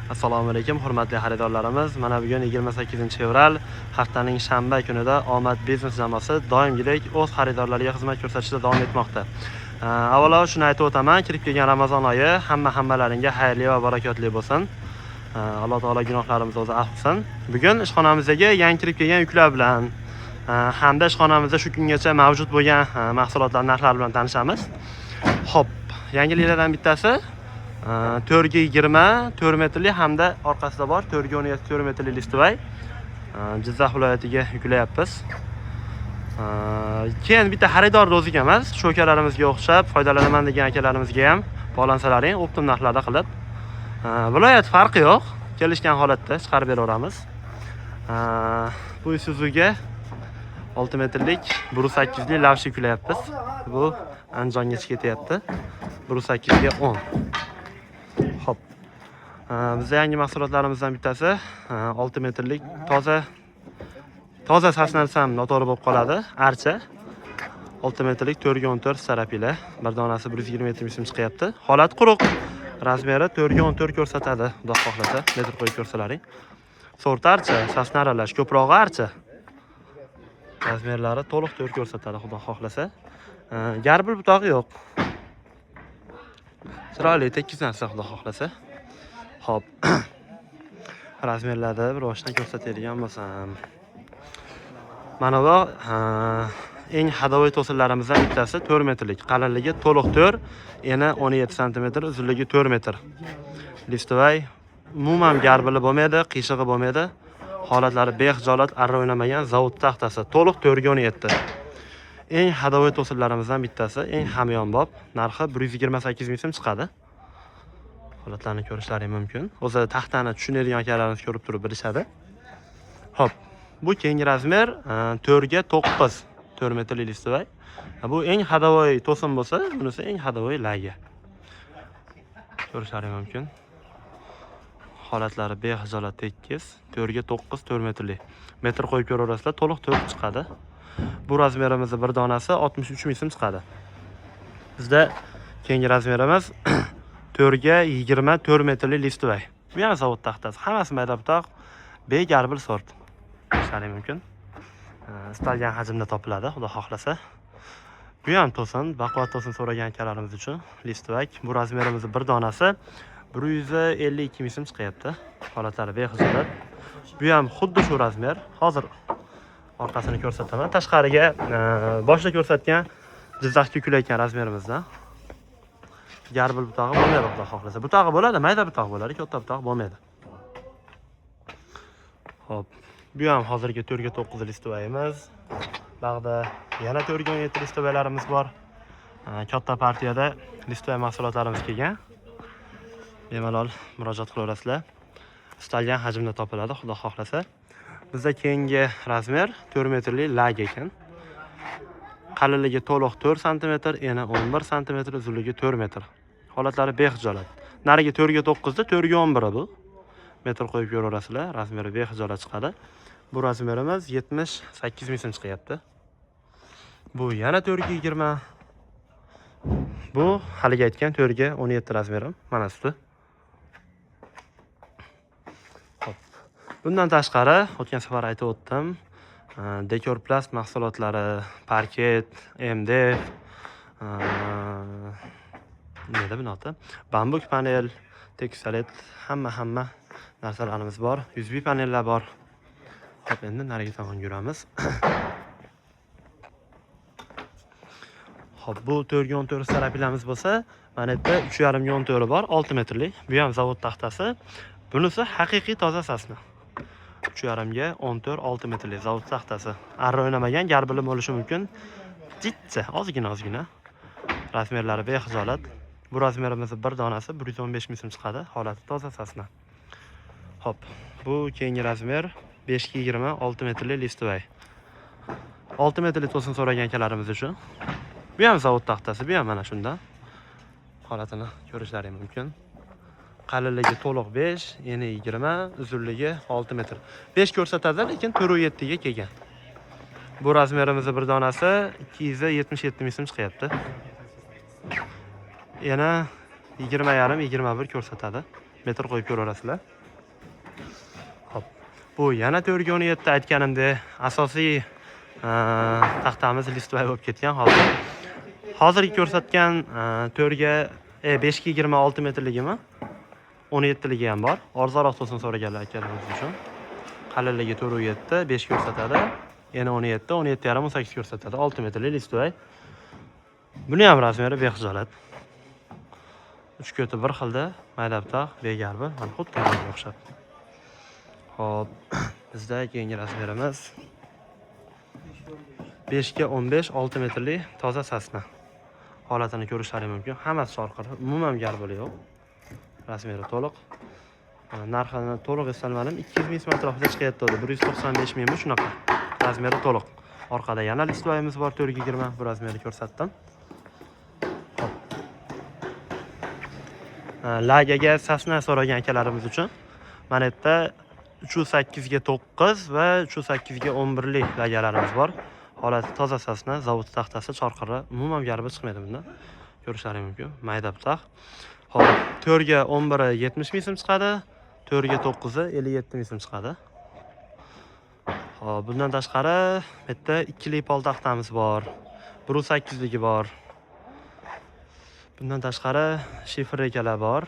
Assalomu alaykum hurmatli xaridorlarimiz. Mana bugun 28-fevral haftaning shanba kunida Omad biznes jamoasi doimgidek o'z xaridorlariga xizmat ko'rsatishda davom etmoqda. Avvalo shuni aytib o'taman, kirib kelgan Ramazon oyi hammalaringga xayrli va barakotli bo'lsin. Alloh taolo gunohlarimizni o'zi afv qilsin. Bugun ishxonamizdagi yangi kirib kelgan yuklar bilan hamda ishxonamizda shu kungacha mavjud bo'lgan mahsulotlar narxlari bilan tanishamiz. Xo'p, yangiliklardan bittasi 4x20 4 metrli hamda orqasida bor 4x17 4 metrli listovay Jizzax viloyatiga yuklayapmiz. Keyin bitta xaridorni o'ziga emas, sho'kalarimizga o'xshab foydalanaman degan akalarimizga ham bolansalaring optim narxlarda qilib, viloyat farqi yo'q, kelishgan holatda chiqarib beraveramiz. Bu Isuzuga 6 metrlik 1.8 li lavsh yuklayapmiz. Bu Andijongacha ketyapti. 1.8 ga 10. Hop. Bizda yangi mahsulotlarimizdan bittasi 6 metrlik toza sasnarsam noto'g'ri bo'lib qoladi. Archa 6 metrlik 4x14 sarapila. Bir donasi 120 metr chiqyapti. Holat quruq. Razmeri 4x14 ko'rsatadi. Xudo xohlasa, metr qo'yib ko'rsalaring. Sort archa, sasna aralash, ko'prog'i archa. Razmerlari to'liq 4 ko'rsatadi, xudo xohlasa. Garbil butog'i yo'q. Chiroyli tekis narsa, xudo xohlasa. Hop. Razmerlarda bir boshdan ko'rsatadigan bo'lsam. Mana bu eng hadovoy to'sinlarimizdan bittasi 4 metrlik. Qalinligi to'liq 4, eni 17 sm, uzunligi 4 metr. Listovay umuman garbili bo'lmaydi, qiyshig'i bo'lmaydi. Holatlari bexijolat, arra o'ynamagan zavod taxtasi. To'liq 4x17. Eng hadovoy to'sinlarimizdan bittasi, eng hamyonbop. Narxi 128 ming so'm chiqadi. Holatlarni ko'rishlaring mumkin. O'zi taxtani tushunadigan akalarimiz ko'rib turib bilishadi. Hop. Bu keyingi razmer 4 ga 9, 4 metrli listovay. Bu eng hadovoy to'sin bo'lsa, bunisi eng hadovoy lagi. Ko'rishlaring mumkin. Holatlari bexijolat tekis, 4 ga 9, 4 metrli. Metr qo'yib ko'raverasizlar, to'liq 4 chiqadi. Bu razmerimizni bir donasi 63 ming so'm chiqadi. Bizda keyingi razmerimiz 4 ga 20 4 metrli listovay. Bu ham zavod taxtasi. Hammasi mayda butoq, begarbil sort. Ko'rishlaring mumkin. Istalgan hajmda topiladi, xudo xohlasa. Bu ham to'sin, baquvvat to'sin so'ragan akalarimiz uchun listovay. Bu razmerimizni bir donasi 152 ming so'm chiqyapti. Holatlari bexijolat. Bu ham xuddi shu razmer. Hozir orqasini ko'rsataman. Tashqariga boshda ko'rsatgan Jizzaxga yuklayotgan razmerimizdan. Garbil butog'i bo'lmaydi, xudo xohlasa. Butog'i bo'ladi, mayda butog' bo'ladi, katta butog' bo'lmaydi. Hop. Bu ham hozirgi 4 ga 9 listovayimiz. Bag'da yana 4 ga 17 listovaylarimiz bor. Katta partiyada listovay mahsulotlarimiz kelgan. Bemalol murojaat qilaverasizlar. Istalgan hajmda topiladi, xudo xohlasa. Bizda keyingi razmer 4 metrli lag ekan. Qalinligi to'liq 4 sm, eni 11 sm, uzunligi 4 metr. Holatlari bexijolat. Nariga 4 ga 9 da 4 ga 11 bu. Metr qo'yib ko'raverasizlar, razmeri bexijolat chiqadi. Bu razmerimiz 78 ming so'm chiqyapti. Bu yana 4 ga 20. Bu haliga aytgan 4 ga 17 razmerim, mana shu. Bundan tashqari, o'tgan safar aytib o'tdim, dekorplast mahsulotlari, parket, MDF, nima bunoti? Bambuk panel, teksalet, hamma narsalarimiz bor. USB panellar bor. Hop, endi nariga tomon yuramiz. Hop, bu 4 ga 14 sarapilamiz bo'lsa, mana bu yerda 3,5 ga 14 bor, 6 metrli. Bu ham zavod taxtasi. Bunisi haqiqiy toza sasna. 3,5 ga 14 6 metrli zavod taxtasi. Arra o'ynamagan, garbilim bo'lishi mumkin. Jitcha, ozgina. Razmerlari bexijolat. Bu razmerimiz bir donasi 115 ming so'm chiqadi. Holati toza sasna. Hop, bu keyingi razmer 5 ga 20 6 metrli listovay. 6 metrli to'sin so'ragan akalarimiz uchun. Bu ham zavod taxtasi, bu ham mana shundan. Holatini ko'rishlaring mumkin. Qalinligi to'liq 5, eni 20, uzunligi 6 metr. 5 ko'rsatadi, lekin 4.7 ga kelgan. Bu razmerimizni bir donasi 277 ming so'm chiqyapti. Yana 20,5 21 ko'rsatadi. metr qo'yib ko'raverasizlar. Hop. Bu yana 4.17 aytganimdek asosiy taxtamiz listovoy bo'lib ketgan hozir. Hozirgi ko'rsatgan 5.20 6 metrligimi? 17ligi ham bor. Arzonroq to'sin so'raganlar akalarimiz uchun. Qalinligi 4.7, 5 ko'rsatadi. Yana 17, 17.5, 18 ko'rsatadi. 6 metrli listovoy. Buni ham razmeri bexijolat. 3 ko'ti bir xilda, maydabtaq, begarbi, mana xuddi bunga o'xshab. Hop, bizda keyingi razmerimiz 5.15 6 metrli toza sasna. Holatini ko'rishlaringiz mumkin. Hammasi chorqir, umuman garbi yo'q. Razmeri to'liq. Narxini to'liq eslamadim. 200 ming so'm atrofida chiqayapti. 195 mingmi shunaqa. Razmeri to'liq. Orqada yana listovoyimiz bor 4.20. Bu razmerni ko'rsatdim. Lagaga sasna so'ragan akalarimiz uchun mana bu yerda 308 ga 9 va 308 ga 11 lik lagalarimiz bor. Holati toza sasna, zavod taxtasi, chorqiri, umuman garbi chiqmaydi bundan. Ko'rishlaringiz mumkin. Mayda butaq. Hop, 4 ga 11 70 ming so'm chiqadi, 4 ga 9 57 ming so'm chiqadi. Hop, bundan tashqari bu yerda 2 lik pol taxtamiz bor. 1.8 ligi bor. Bundan tashqari shifer rekalar bor.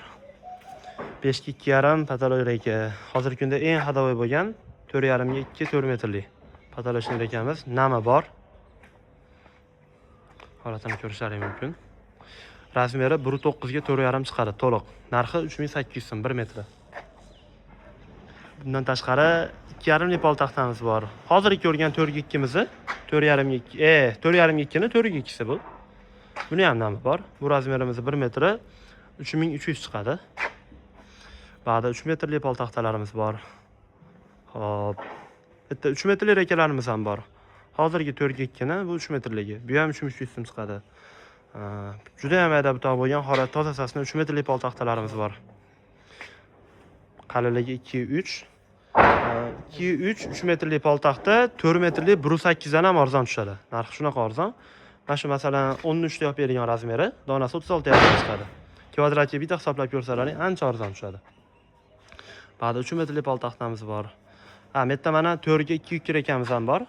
5 ga 2.5 patolog reka. Hozirgi kunda eng hadavoy bo'lgan 4.5 ga 2 4 metrli patologik rekamiz nami bor. Holatini ko'rishlaringiz mumkin. Razmeri 1.9 ga 4.5 chiqadi to'liq. Narxi 3800 so'm 1 metri. Bundan tashqari 2.5 pol taxtamiz bor. Hozirgi ko'rgan 4.2 mizni 4.5 ga 4.5 ni 4.2 bu. Buni ham nami bor. Bu razmerimiz 1 metri 3300 chiqadi. Ba'da 3 metrli pol taxtalarimiz bor. Hop. Bitta 3 metrli rekalarimiz ham bor. Hozirgi 4.2 ni bu 3 metrligi. Bu ham 3300 so'm chiqadi. Juda ham mayda butoq bo'lgan holat toza sasna 3 metrli pol taxtalarimiz bor. Qalinligi 2.3. 2.3 3 metrli pol taxta 4 metrli 1.8 dan ham arzon tushadi. Narxi shunaqa arzon. Mana shu masalan 13 ta olib bergan razmeri, donasi 36.5 chiqadi. Kvadratga bitta hisoblab ko'rsalaring ancha arzon tushadi. Ba'da 3 metrli pol taxtamiz bor. Bu yerda mana 4 ga 2.2 rekamiz ham bor.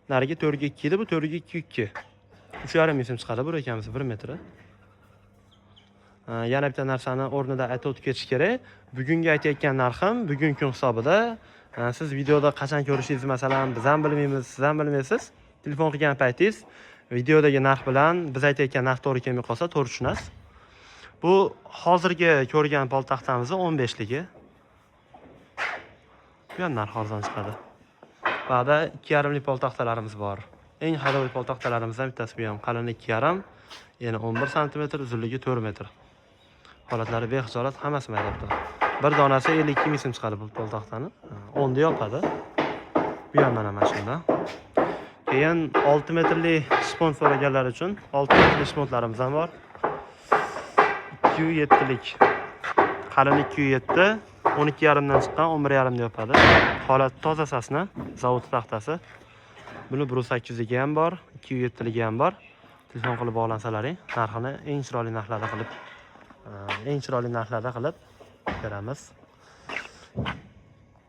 Nariga 4 ga 2 edi, bu 4 ga 2.2. 3.5 ming so'm chiqadi bu rekamiz 1 metri. Yana bitta narsani o'rnida aytib o'tib ketish kerak. Bugungi aytayotgan narxim bugungi kun hisobida. Siz videoda qachon ko'rishingizni masalan biz ham bilmaymiz, siz ham bilmaysiz. Telefon qilgan paytingiz videodagi narx bilan biz aytayotgan narx to'g'ri kelmay qolsa to'g'ri tushunasiz. Bu hozirgi ko'rgan pol taxtamizning 15 ligi. Bu ham narx arzon chiqadi. Ba'da 2.5 lik pol taxtalarimiz bor. Eng hadavoy pol taxtalarimizdan bittasi bu ham qalinligi 2.5, yana 11 sm, uzunligi 4 metr. Holatlari bexijolat, hammasi maydabda. Bir donasi 52 ming so'm chiqadi bu pol taxtani. 10 da yopadi. Bu ham mana shunda. Keyin 6 metrli spont so'raganlar uchun 6 metrli spontlarimiz ham bor. 2.7 lik. Qalinlik 2.7, 12.5 dan chiqqan 11.5 da yopadi. Holat toza sasna, zavod taxtasi. Buni 1.8 ligi ham bor, 2.7 ligi ham bor. Telefon qilib bog'lansalaring, narxini eng chiroyli narxlarda qilib beramiz.